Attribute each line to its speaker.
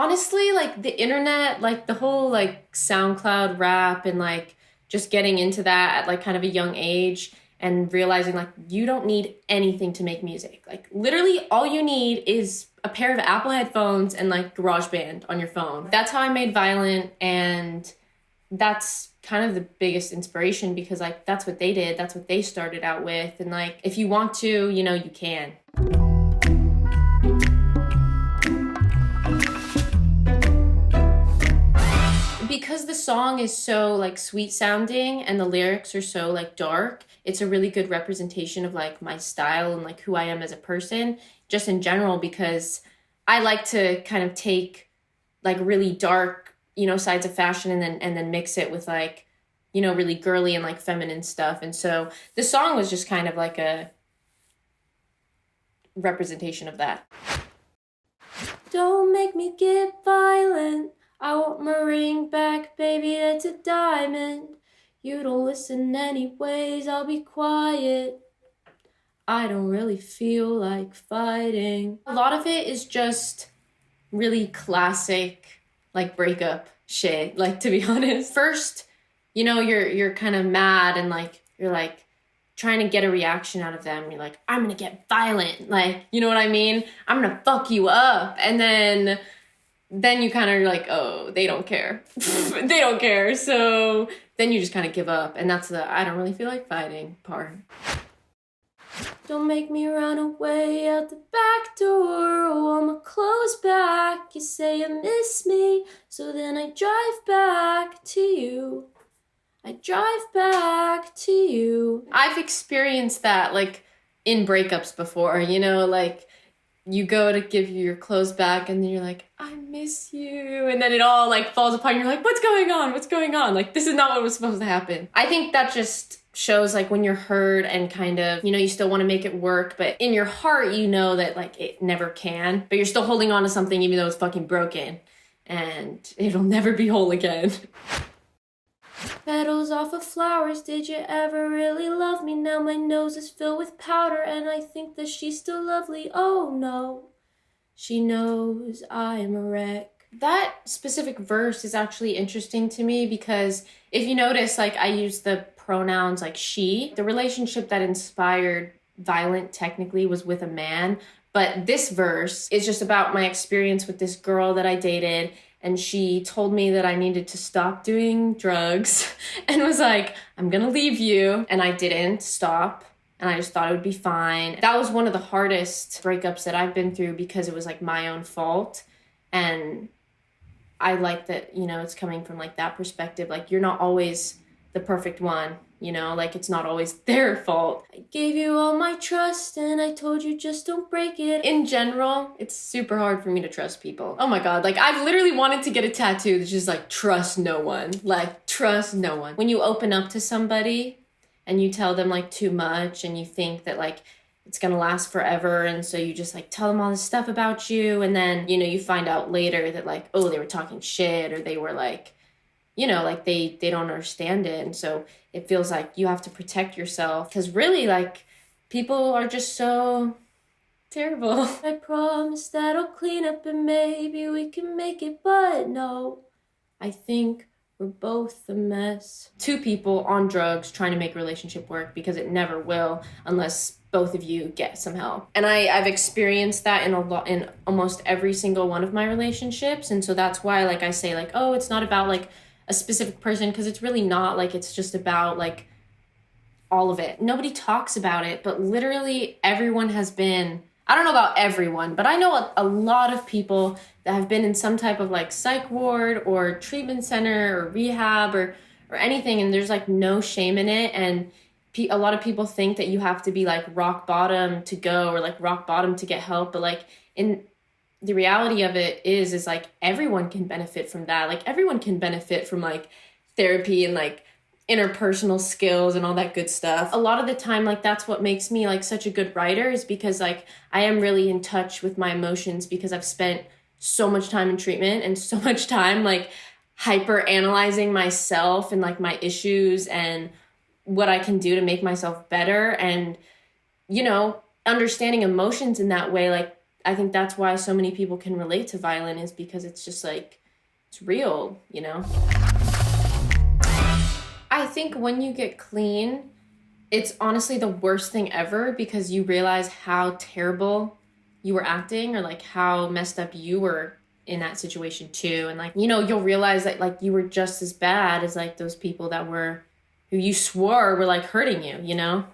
Speaker 1: Honestly, like the internet, like the whole like SoundCloud rap and like just getting into that at like kind of a young age and realizing like you don't need anything to make music. Like literally all you need is a pair of Apple headphones and like GarageBand on your phone. That's how I made Violent, and that's kind of the biggest inspiration because like that's what they did, that's what they started out with, and like if you want to, you know, you can. Because the song is so like sweet sounding and the lyrics are so like dark, it's a really good representation of like my style and like who I am as a person just in general, because I like to kind of take like really dark, you know, sides of fashion and then mix it with like, you know, really girly and like feminine stuff. And so the song was just kind of like a representation of that. Don't make me get violent. I want my ring back, baby, that's a diamond. You don't listen anyways, I'll be quiet. I don't really feel like fighting. A lot of it is just really classic, like breakup shit, like to be honest. First, you know, you're kind of mad and like, you're like trying to get a reaction out of them. You're like, I'm gonna get violent. Like, you know what I mean? I'm gonna fuck you up. And then you kind of like, oh, they don't care. They don't care. So then you just kind of give up. And that's the I don't really feel like fighting part. Don't make me run away out the back door. Oh, I'm a close back. You say you miss me. So then I drive back to you. I drive back to you. I've experienced that like in breakups before, you know, like you go to give your clothes back and then you're like, I miss you. And then it all like falls apart and you're like, what's going on? What's going on? Like, this is not what was supposed to happen. I think that just shows like when you're hurt and kind of, you know, you still want to make it work, but in your heart, you know that like it never can, but you're still holding on to something even though it's fucking broken and it'll never be whole again. Petals off of flowers, did you ever really love me? Now my nose is filled with powder and I think that she's still lovely. Oh no, she knows I'm a wreck. That specific verse is actually interesting to me because if you notice, like I use the pronouns like she. The relationship that inspired Violent technically was with a man, but this verse is just about my experience with this girl that I dated. And she told me that I needed to stop doing drugs and was like, I'm gonna leave you. And I didn't stop. And I just thought it would be fine. That was one of the hardest breakups that I've been through because it was like my own fault. And I like that, you know, it's coming from like that perspective. Like you're not always the perfect one, you know, like it's not always their fault. I gave you all my trust and I told you just don't break it. In general, it's super hard for me to trust people. Oh my God, like I've literally wanted to get a tattoo that's just like trust no one, like trust no one. When you open up to somebody and you tell them like too much and you think that like it's gonna last forever, and so you just like tell them all this stuff about you, and then, you know, you find out later that like, oh, they were talking shit, or they were like, you know, like they don't understand it. And so it feels like you have to protect yourself because really like people are just so terrible. I promise that I'll clean up and maybe we can make it, but no, I think we're both a mess. Two people on drugs trying to make a relationship work because it never will unless both of you get some help. And I've experienced that in almost every single one of my relationships. And so that's why like I say like, oh, it's not about like a specific person, because it's really not. Like it's just about like all of it. Nobody talks about it, but literally everyone has been, I don't know about everyone, but I know a lot of people that have been in some type of like psych ward or treatment center or rehab or anything, and there's like no shame in it. And a lot of people think that you have to be like rock bottom to go or like rock bottom to get help, but like in the reality of it is like everyone can benefit from that. Like everyone can benefit from like therapy and like interpersonal skills and all that good stuff. A lot of the time, like that's what makes me like such a good writer, is because like I am really in touch with my emotions because I've spent so much time in treatment and so much time like hyper analyzing myself and like my issues and what I can do to make myself better. And, you know, understanding emotions in that way, like I think that's why so many people can relate to violin, is because it's just like, it's real, you know? I think when you get clean, it's honestly the worst thing ever, because you realize how terrible you were acting, or like how messed up you were in that situation too. And like, you know, you'll realize that like you were just as bad as like those people that were, who you swore were like hurting you, you know?